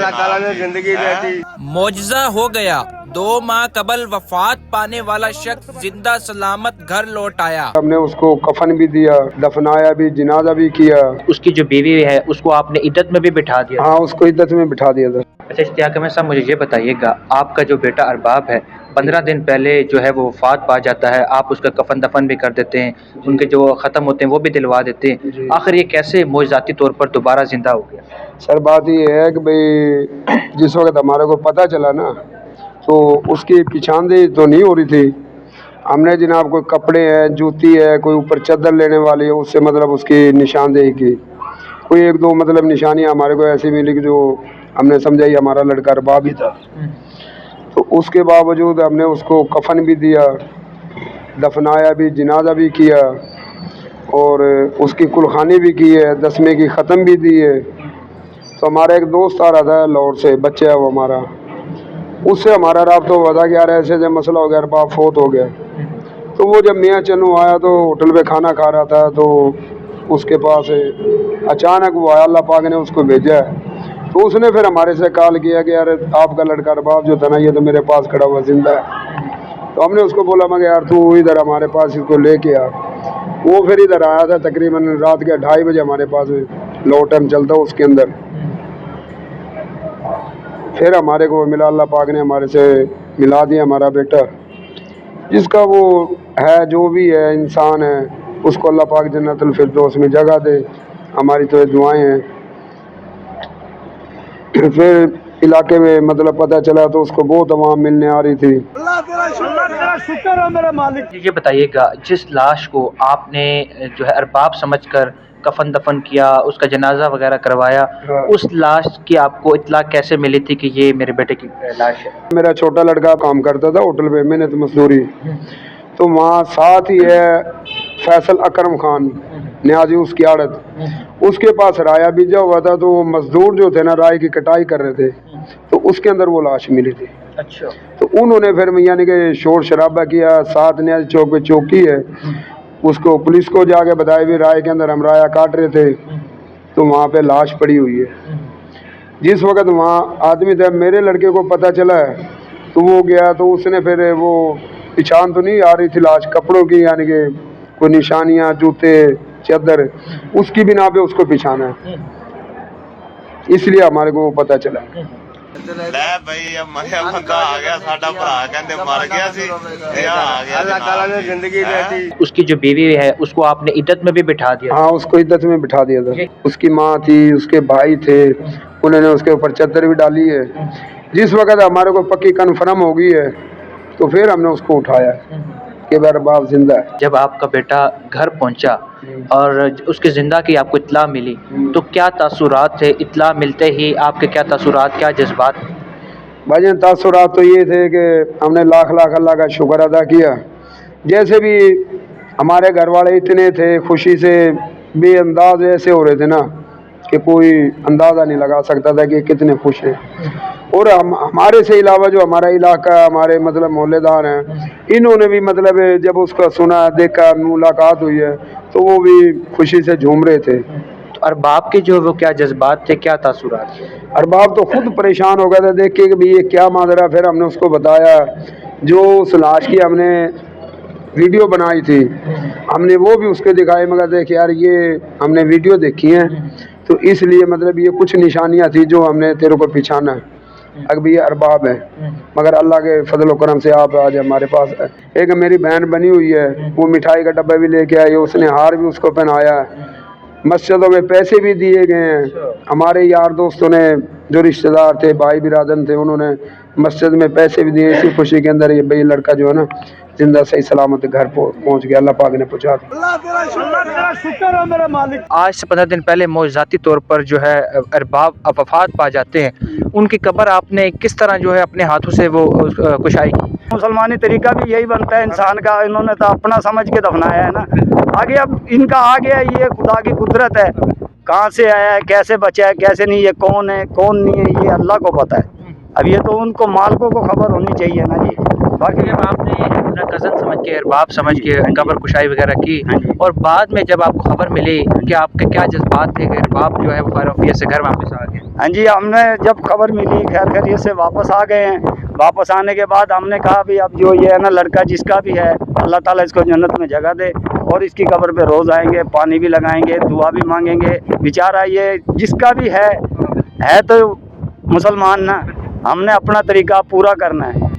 अल्लाह ताला ने जिंदगी देती। मौजज़ा हो गया, 2 माह कबल वफात पाने वाला शख्स जिंदा सलामत घर लौट आया। हमने उसको कफन भी दिया, दफनाया भी, जनाजा भी किया। उसकी जो बीवी है उसको आपने इद्दत में भी बिठा दिया? हाँ, उसको इद्दत में बिठा दिया था। अच्छा इश्तियाक अहमद साहब, मुझे ये बताइएगा, आपका जो बेटा अरबाब है 15 दिन पहले जो है वो वफात पा जाता है, आप उसका कफन दफन भी कर देते हैं, उनके जो ख़त्म होते हैं वो भी दिलवा देते हैं, आखिर ये कैसे मोजज़ाती तौर पर दोबारा ज़िंदा हो गया? सर बात ये है कि भाई जिस वक्त हमारे को पता चला ना, तो उसकी पिछानदेही तो नहीं हो रही थी। हमने जनाब कोई कपड़े हैं, जूती है, कोई ऊपर चादर लेने वाली है, उससे मतलब उसकी निशानदेही की। कोई 1-2 मतलब निशानियाँ हमारे को ऐसी मिली कि जो हमने समझा ही हमारा लड़का अरबाब ही था। तो उसके बावजूद हमने उसको कफन भी दिया, दफनाया भी, जनाजा भी किया और उसकी कुलखानी भी की है, 10वें की ख़त्म भी दी है। तो हमारा एक दोस्त आ रहा था लाहौर से, बच्चा है वो हमारा, उससे हमारा राब्ता हुआ था कि यार ऐसे ऐसे मसला हो गया, अरबाब फोत हो गया। तो वो जब मियाँ चन्नू आया तो होटल पे खाना खा रहा था, तो उसके पास अचानक वो आया, अल्लाह पाक ने उसको भेजा है। तो उसने फिर हमारे से कॉल किया कि यार आपका लड़का अरबाब जो था ना, ये तो मेरे पास खड़ा हुआ जिंदा है। तो हमने उसको बोला मगर यार तू इधर हमारे पास इसको लेके आ। वो फिर इधर आया था, तकरीबन रात के 2:30 बजे हमारे पास लो टाइम चलता उसके अंदर। फिर हमारे को मिला, अल्लाह पाक ने हमारे से मिला दिया हमारा बेटा, जिसका वो है जो भी है इंसान है, उसको अल्लाह पाक जन्नतुल फिरदौस में जगह दे, हमारी तो ये दुआएं हैं। फिर इलाके में मतलब पता चला तो उसको बहुत आवाम मिलने आ रही थी। अल्लाह तेरा शुक्र है मेरे मालिक। ये बताइएगा, जिस लाश को आपने जो है अरबाब समझकर कफन दफन किया, उसका जनाजा वगैरह करवाया, उस लाश की आपको इत्तला कैसे मिली थी कि ये मेरे बेटे की लाश है? मेरा छोटा लड़का काम करता था होटल पे, मेहनत मजदूरी, तो वहाँ साथ ही है फैसल अकरम खान न्याजी, उसकी आड़त, उसके पास राया बीजा हुआ था। तो वो मजदूर जो थे ना, राय की कटाई कर रहे थे, तो उसके अंदर वो लाश मिली थी। अच्छा। तो उन्होंने फिर यानी कि शोर शराबा किया, साथ न्याजी चौक पे चौकी है, उसको पुलिस को जाके बताया भी राय के अंदर हम राया काट रहे थे, तो वहाँ पे लाश पड़ी हुई है। जिस वक्त वहाँ आदमी थे, मेरे लड़के को पता चला है तो वो गया, तो उसने फिर वो पहचान तो नहीं आ रही थी लाश, कपड़ों की यानी कि कोई निशानियाँ, जूते, चादर, उसकी बिना पे उसको पहचाना है, इसलिए हमारे को वो पता चला। ਲੈ ਬਈ ਮਰਿਆ ਬੰਦਾ ਆ ਗਿਆ, ਸਾਡਾ ਭਰਾ ਕਹਿੰਦੇ ਮਰ ਗਿਆ ਸੀ, ਇਹ ਆ ਗਿਆ। अल्लाह ताला ने जिंदगी देती। उसकी जो बीवी है उसको आपने इद्दत में भी बिठा दिया? हाँ, उसको इद्दत में बिठा दिया था। उसकी माँ थी, उसके भाई थे, उन्होंने उसके ऊपर चादर भी डाली है। जिस वक्त हमारे को पक्की कन्फर्म हो गई है तो फिर हमने उसको उठाया कि अरबाब जिंदा है। जब आपका बेटा घर पहुंचा और उसके जिंदा की आपको इत्तला मिली तो क्या तासुरात थे? इत्तला मिलते ही आपके क्या तासुरात, क्या जज्बात? भाईजान तासुरात तो ये थे कि हमने लाख लाख अल्लाह का शुक्र अदा किया। जैसे भी हमारे घर वाले इतने थे, खुशी से बेअंदाज ऐसे हो रहे थे ना कि कोई अंदाज़ा नहीं लगा सकता था कि कितने खुश हैं। और हमारे से अलावा जो हमारा इलाका, हमारे मतलब मोहल्लेदार हैं, इन्होंने भी मतलब जब उसका सुना, देखा, मुलाकात हुई है, तो वो भी खुशी से झूम रहे थे। तो अरबाब के जो वो क्या जज्बात थे, क्या तासुरात थे? अरबाब तो खुद परेशान हो गया था देख के कि भाई ये क्या माजरा। फिर हमने उसको बताया, जो उस लाश की हमने वीडियो बनाई थी, हमने वो भी उसके दिखाई, मगर देख यार ये हमने वीडियो देखी है, तो इसलिए मतलब ये कुछ निशानियाँ थी जो हमने तेरे को पहचाना है, अगर ये अरबाब है। मगर अल्लाह के फजल व करम से आप आज हमारे पास है। एक मेरी बहन बनी हुई है, वो मिठाई का डब्बा भी लेके आई, उसने हार भी उसको पहनाया है, मस्जिदों में पैसे भी दिए गए हैं। हमारे यार दोस्तों ने, जो रिश्तेदार थे, भाई बिरादर थे, उन्होंने मस्जिद में पैसे भी दिए, इसी खुशी के अंदर ये भाई लड़का जो है ना जिंदा सही सलामत घर पहुंच गया, अल्लाह पाक ने पहुंचा दिया। अल्लाह तेरा शुक्र है मेरे मालिक। आज से 15 दिन पहले मौजज़ाती तौर पर जो है अरबाब वफात पा जाते हैं, उनकी कब्र आपने किस तरह जो है अपने हाथों से वो कुशाई की? मुसलमानी तरीका भी यही बनता है इंसान का, इन्होंने तो अपना समझ के दफनाया है ना। आगे अब इनका आ गया, ये खुदा की कुदरत है, कहाँ से आया है, कैसे बचा है, कैसे नहीं, ये कौन है कौन नहीं है, ये अल्लाह को पता है। अब ये तो उनको मालिकों को खबर होनी चाहिए ना जी। बाकी जब आपने अपना कज़न समझ के अरबाब समझ के कब्र कुशाई वगैरह की हाँ जी। और बाद में जब आपको खबर मिली कि आपके क्या जज्बात थे कि अरबाब जो है वो खैरियत से घर वापस आ गए? हाँ जी, हमने जब खबर मिली खैर खैरियत से वापस आ गए हैं। वापस आने के बाद हमने कहा भी अब जो ये है ना लड़का जिसका भी है अल्लाह ताला इसको जन्नत में जगह दे, और इसकी कब्र पे रोज़ आएंगे, पानी भी लगाएंगे, दुआ भी मांगेंगे। बेचारा ये जिसका भी है तो मुसलमान ना, हमने अपना तरीका पूरा करना है।